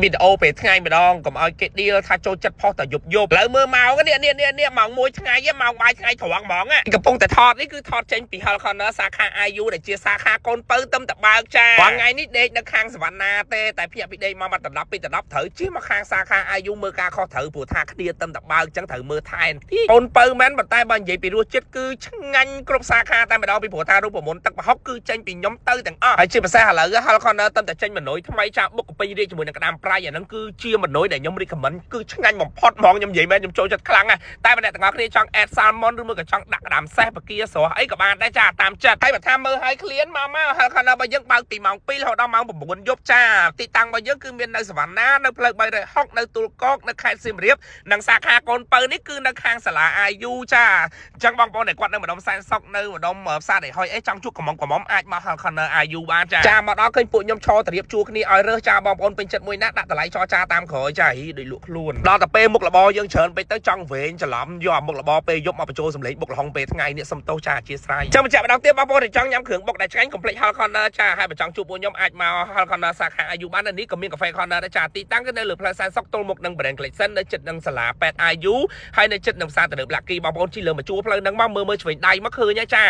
វីដេអូពេលថ្ងៃម្ដងកុំឲ្យគេឌីលថាចូលចិត្តផុសតែយប់លើមើលម៉ោងនេះម៉ោង1ថ្ងៃម៉ោងបាយថ្ងៃត្រង់ហ្មងកំពុងតែថតនេះគឺថតចេញពី Hall Corner សាខា IU ដែលជាសាខាកូនពៅទឹមតបើកចាថ្ងៃនេះដេកនៅខាងសវណ្ណាទេតែភ្ញាក់ពីដេកមកបាត់ដប់ពីដប់ត្រូវជិះមកខាងសាខា IU មើលការខុសត្រូវព្រោះថាគ្នាទឹមតបើកអញ្ចឹងត្រូវមើលថែទីកូនពៅមែនប៉ុន្តែបើនិយាយពីរសជាតិគឺឆ្ងាញ់គ្រប់សាខាតែម្ដងពីព្រោះថារូបមន្តទឹកប្រហុកគឺចេញពីខ្ញុំទៅទាំងអស់ហើយជាពិសេសឥឡូវ Hall Corner ទឹមតែចេញមនុយថ្មីចាបុកកពីរៀបជាមួយនឹងក្តាមប្រៃអាហ្នឹងគឺជាមនុយដែលខ្ញុំ recommend គឺឆ្ងាញ់បំផុតហ្មងខ្ញុំនិយាយមែនខ្ញុំចូលចិត្តខ្លាំងណាស់តែបើអ្នកទាំងអស់គ្នាចង់ add salmon ឬមួយក៏ចង់ដាក់ក្តាមសេះបកាស្រស់អីក៏បានដែរចាតាមចិត្តហើយបើថាមើលឲ្យឃ្លានមក Hall Corner របស់យើងបើកពីម៉ោង 2 រហូតដល់ម៉ោង 9 យប់ចាទីតាំងរបស់យើងគឺមាននៅសវណ្ណានៅផ្លូវ360នៅទូលកកនៅខេត្តសៀមរាបនិងសាខាកូនពៅនេះគឺនៅខាងសាលា IU ចាអញ្ចឹងបងប្អូនដែលគាត់នៅម្ដុំសែនសុកនៅម្ដុំផ្សារដែលហុយអីចង់ជួបកំមុំអាចមក Hall Corner IU បានចាមកដល់ឃើញពួកខ្ញុំឈរទៅរៀបជួគ្នាឲ្យរើសចាបងប្អូនពេញចិត្តមួយណាដាក់តម្លៃចរចាតាមក្រោយចាដូចលក់ខ្លួនដល់តែពេលមុខរបរយើងច្រើនពេកទៅចង់វែងច្រឡំយកមុខរបរពេលយប់មកបញ្ចូលសម្លេងបុកលហុងពេលថ្ងៃនេះសំទោសចាអធិស្ឋានចាំបញ្ជាក់ម្ដងទៀតបងប្អូនដែលចង់ញ៉ាំគ្រឿងបុកដែលឆ្ងាញ់កុំភ្លេច Hall Corner ចាហើយបើចង់ជួបពួកខ្ញុំអាចមក Hall Corner សាខា IU បាននេះក៏មានកាហ្វេ Corner ដែរចាទីតាំងគឺនៅលើផ្លូវសែនសុកទល់មុខនឹង Brand Collection នៅជិតនឹងសាលាពេទ្យ IU ហើយនៅជិតនឹងផ្សារទំនើប Lucky បងប្អូនជិះលើមកជួរផ្លូវហ្នឹងមកមើលឆ្វេងដៃមកឃើញហើយចា